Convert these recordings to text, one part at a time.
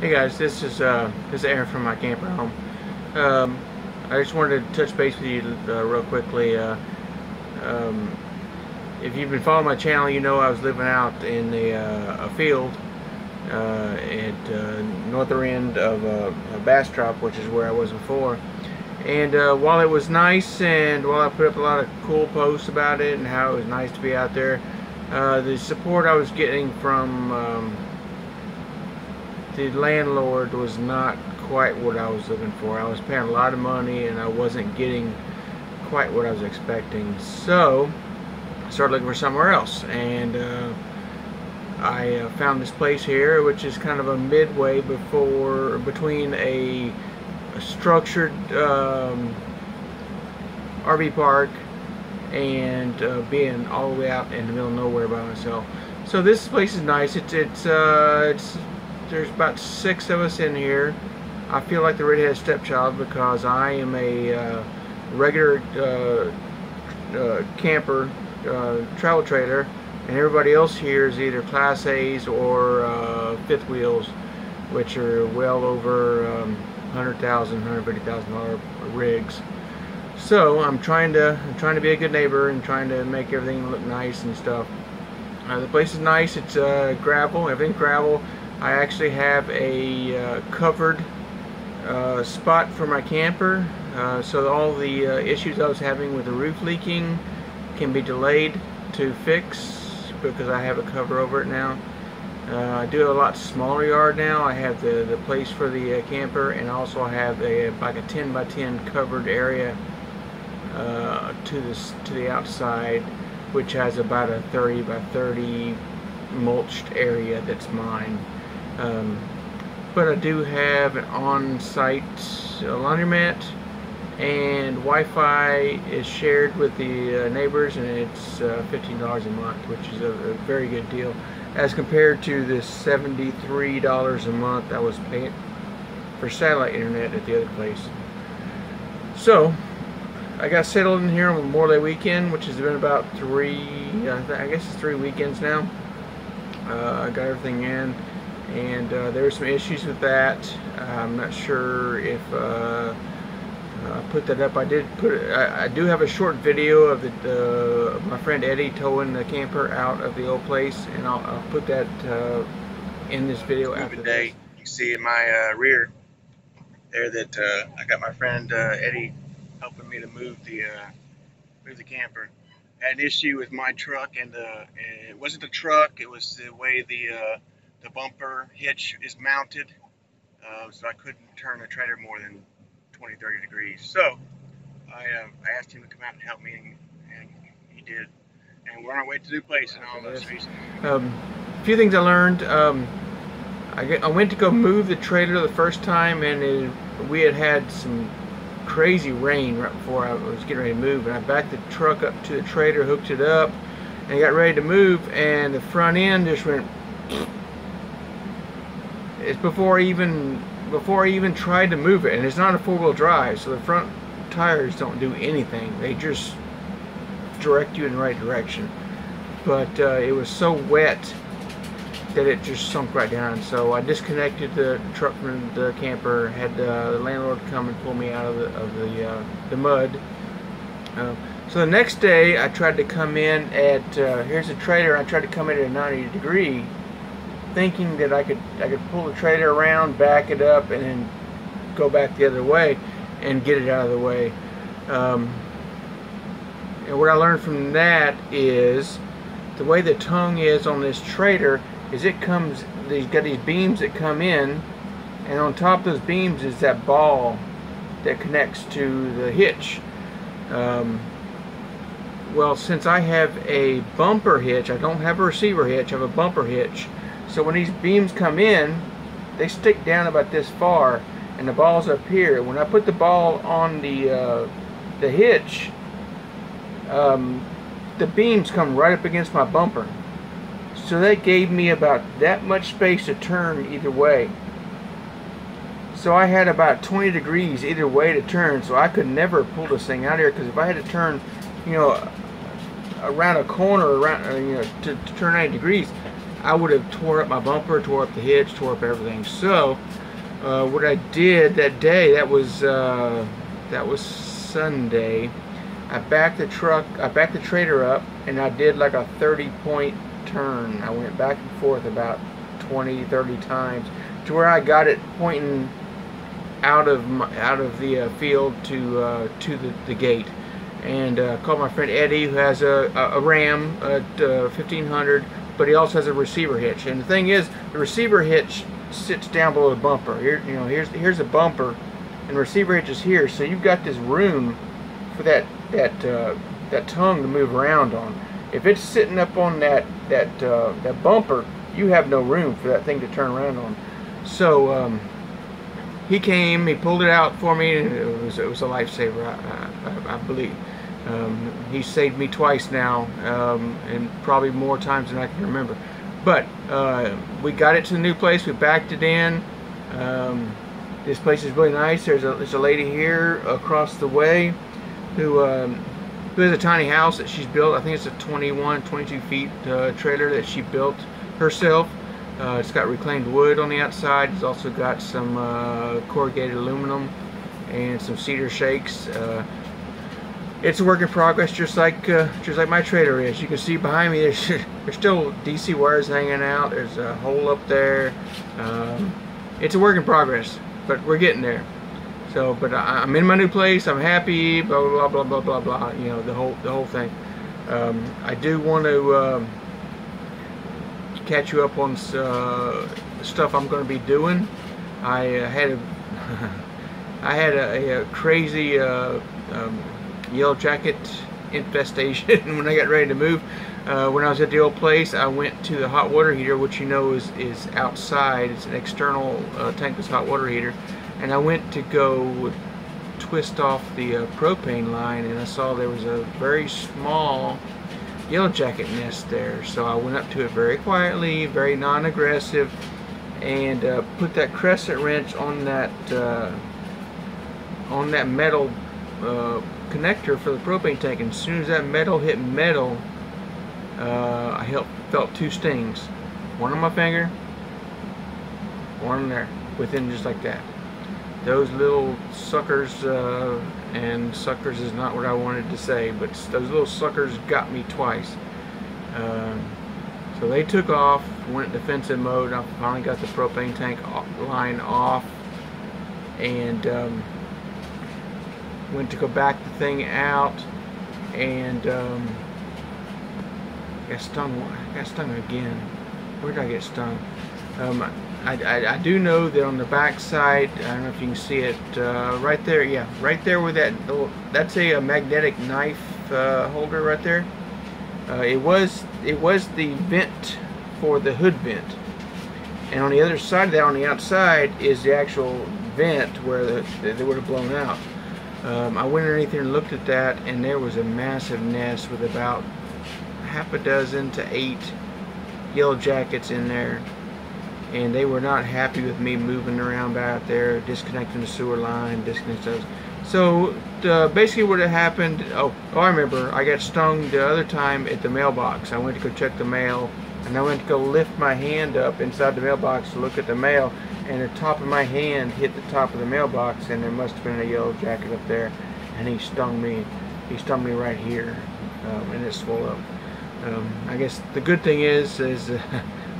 Hey guys, this is Aaron from my camper home. I just wanted to touch base with you real quickly. If you've been following my channel, you know I was living out in a field at northern end of Bastrop, which is where I was before. And while it was nice, and while I put up a lot of cool posts about it and how it was nice to be out there, the support I was getting from the landlord was not quite what I was looking for. I was paying a lot of money and I wasn't getting quite what I was expecting. So I started looking for somewhere else, and I found this place here, which is kind of a midway between a structured RV park and being all the way out in the middle of nowhere by myself. So this place is nice. There's about 6 of us in here. I feel like the redheaded stepchild because I am a regular camper, travel trailer, and everybody else here is either Class A's or fifth wheels, which are well over $100,000, $150,000 rigs. So I'm trying to be a good neighbor and trying to make everything look nice and stuff. The place is nice. It's gravel. Everything's gravel. I actually have a covered spot for my camper, so all the issues I was having with the roof leaking can be delayed to fix because I have a cover over it now. I do have a lot smaller yard now. I have the place for the camper, and also I have like a 10 by 10 covered area to the outside, which has about a 30 by 30 mulched area that's mine. But I do have an on-site laundromat, and Wi-Fi is shared with the neighbors, and it's $15 a month, which is a very good deal as compared to the $73 a month I was paying for satellite internet at the other place. So I got settled in here on Memorial Day weekend, which has been about I guess it's 3 weekends now. I got everything in, and there were some issues with that. I'm not sure if I put that up. I do have a short video of my friend Eddie towing the camper out of the old place, and I'll put that in this video after this. You can see in my rear there that I got my friend Eddie helping me to move the camper. I had an issue with my truck, and it wasn't the truck, it was the way the bumper hitch is mounted, so I couldn't turn the trailer more than 20-30 degrees. So I asked him to come out and help me, and he did, and we're on our way to the new place and all those reasons. A few things I learned. I went to go move the trailer the first time, and we had some crazy rain right before I was getting ready to move, and I backed the truck up to the trailer, hooked it up, and got ready to move, and the front end just went. It's before I even tried to move it, and it's not a 4-wheel drive, so the front tires don't do anything. They just direct you in the right direction. But it was so wet that it just sunk right down. So I disconnected the truck from the camper, had the landlord come and pull me out of the mud. So the next day I tried to come in at here's the trailer. I tried to come in at a 90 degree, thinking that I could pull the trailer around, back it up, and then go back the other way and get it out of the way. And what I learned from that is the way the tongue is on this trailer is got these beams that come in, and on top of those beams is that ball that connects to the hitch. Well, since I have a bumper hitch, I don't have a receiver hitch, I have a bumper hitch. So when these beams come in, they stick down about this far, and the ball's up here. When I put the ball on the hitch, the beams come right up against my bumper. So that gave me about that much space to turn either way. So I had about 20 degrees either way to turn, so I could never pull this thing out of here, because if I had to turn, around a corner, to turn 90 degrees, I would have tore up my bumper, tore up the hitch, tore up everything. So what I did that day, that was Sunday, I backed the trailer up, and I did like a 30-point turn. I went back and forth about 20-30 times to where I got it pointing out of the field to the gate, and called my friend Eddie, who has a Ram at 1500, but he also has a receiver hitch. And the thing is, the receiver hitch sits down below the bumper. Here, you know, here's a bumper, and the receiver hitch is here, so you've got this room for that tongue to move around on. If it's sitting up on that bumper, you have no room for that thing to turn around on. So he came, he pulled it out for me, and it was a lifesaver, I believe. He saved me twice now, and probably more times than I can remember. But we got it to the new place. We backed it in. This place is really nice. There's a lady here across the way who has a tiny house that she's built. I think it's a 22 feet trailer that she built herself. It's got reclaimed wood on the outside. It's also got some corrugated aluminum and some cedar shakes. It's a work in progress, just like my trailer is. You can see behind me, there's still DC wires hanging out. There's a hole up there. It's a work in progress, but we're getting there. So, but I'm in my new place. I'm happy. Blah blah blah blah blah blah. You know, the whole thing. I do want to catch you up on stuff I'm going to be doing. I had a crazy yellow jacket infestation when I got ready to move. When I was at the old place, I went to the hot water heater, which you know is outside. It's an external tankless hot water heater, and I went to go twist off the propane line, and I saw there was a very small yellow jacket nest there. So I went up to it very quietly, very non-aggressive, and put that crescent wrench on that metal connector for the propane tank. And as soon as that metal hit metal, I felt two stings, one on my finger, one on there, within just like that. Those little suckers, and suckers is not what I wanted to say, but those little suckers got me twice. So they took off, went defensive mode. I finally got the propane tank line off, and went to go back the thing out, and got stung again. Where did I get stung? I do know that on the back side, I don't know if you can see it, right there, yeah, right there where that's a magnetic knife holder right there. It was the vent for the hood vent, and on the other side of that, on the outside, is the actual vent where they would have blown out. I went underneath there and looked at that, and there was a massive nest with about half a dozen to 8 yellow jackets in there, and they were not happy with me moving around back there, disconnecting the sewer line, disconnecting those. So basically what had happened, oh I remember, I got stung the other time at the mailbox. I went to go check the mail, and I went to go lift my hand up inside the mailbox to look at the mail, and the top of my hand hit the top of the mailbox, and there must have been a yellow jacket up there, and he stung me. He stung me right here, and it swelled up. I guess the good thing is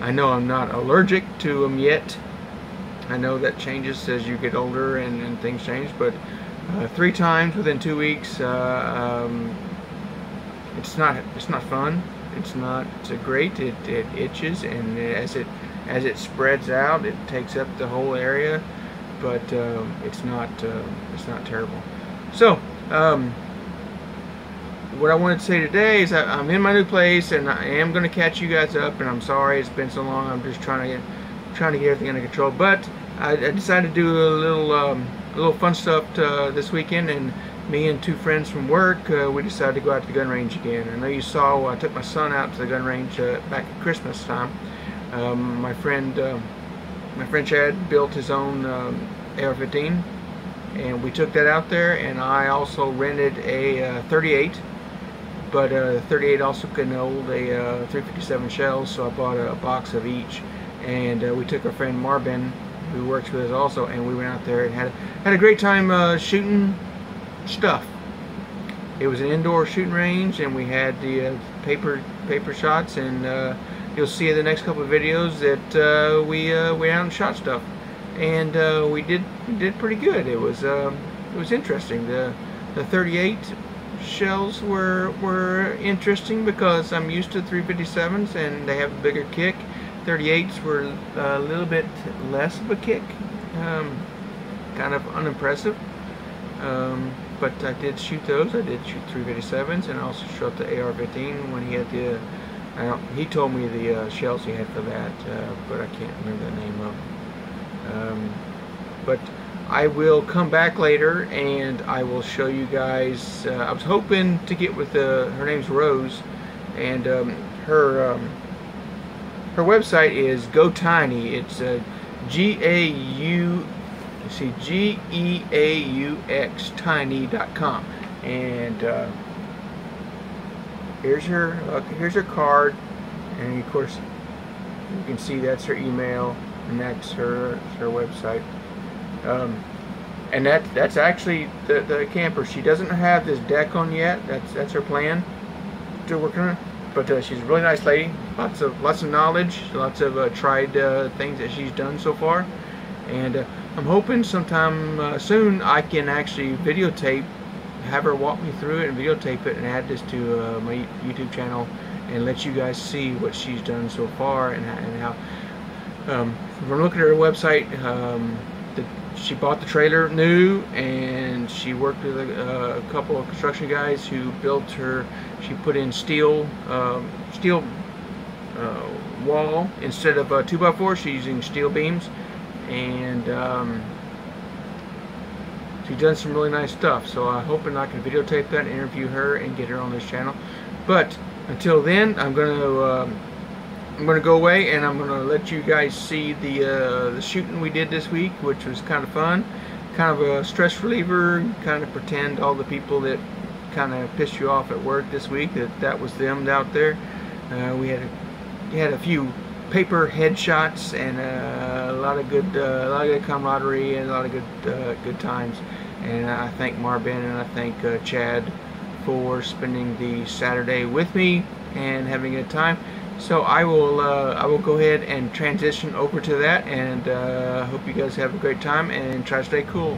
I know I'm not allergic to them yet. I know that changes as you get older and things change, but 3 times within 2 weeks, it's not fun. It's great. It itches, and as it spreads out, it takes up the whole area, but it's not terrible. So what I wanted to say today is I'm in my new place, and I am going to catch you guys up, and I'm sorry it's been so long. I'm just trying to get everything under control, but I decided to do a little fun stuff this weekend, and me and 2 friends from work, we decided to go out to the gun range again. I know you saw I took my son out to the gun range back at Christmas time. My friend Chad built his own AR-15, and we took that out there, and I also rented a 38, but 38 also can hold a 357 shells, so I bought a box of each, and we took our friend Marvin, who works with us also, and we went out there and had a great time shooting stuff. It was an indoor shooting range, and we had the paper shots, and you'll see in the next couple of videos that we went out and shot stuff, and we did pretty good. It was interesting. The 38 shells were interesting because I'm used to 357s and they have a bigger kick. 38s were a little bit less of a kick, kind of unimpressive. But I did shoot those. I did shoot 357s, and I also shot the AR-15 when he had the. He told me the shells he had for that, but I can't remember the name of them. But I will come back later and I will show you guys. I was hoping to get with her name's Rose, and her website is Go Tiny. It's Geaux tiny.com, and here's her card, and of course you can see that's her email, and that's her website. And that's actually the camper. She doesn't have this deck on yet. That's her plan. Still working on it. But she's a really nice lady. Lots of knowledge. Lots of tried things that she's done so far. And I'm hoping sometime soon I can actually videotape, have her walk me through it and videotape it, and add this to my YouTube channel and let you guys see what she's done so far, and how. From looking at her website, she bought the trailer new, and she worked with a couple of construction guys who built her. She put in steel wall instead of 2x4. She's using steel beams, and she's done some really nice stuff. So I'm hoping I can videotape that and interview her and get her on this channel. But until then, I'm gonna go away, and I'm gonna let you guys see the shooting we did this week, which was kind of fun, kind of a stress reliever. Kind of pretend all the people that kind of pissed you off at work this week, that was them out there. We had a few paper headshots, and a lot of good camaraderie, and a lot of good times. And I thank Marvin and I thank Chad for spending the Saturday with me and having a good time. So I will go ahead and transition over to that, and hope you guys have a great time and try to stay cool.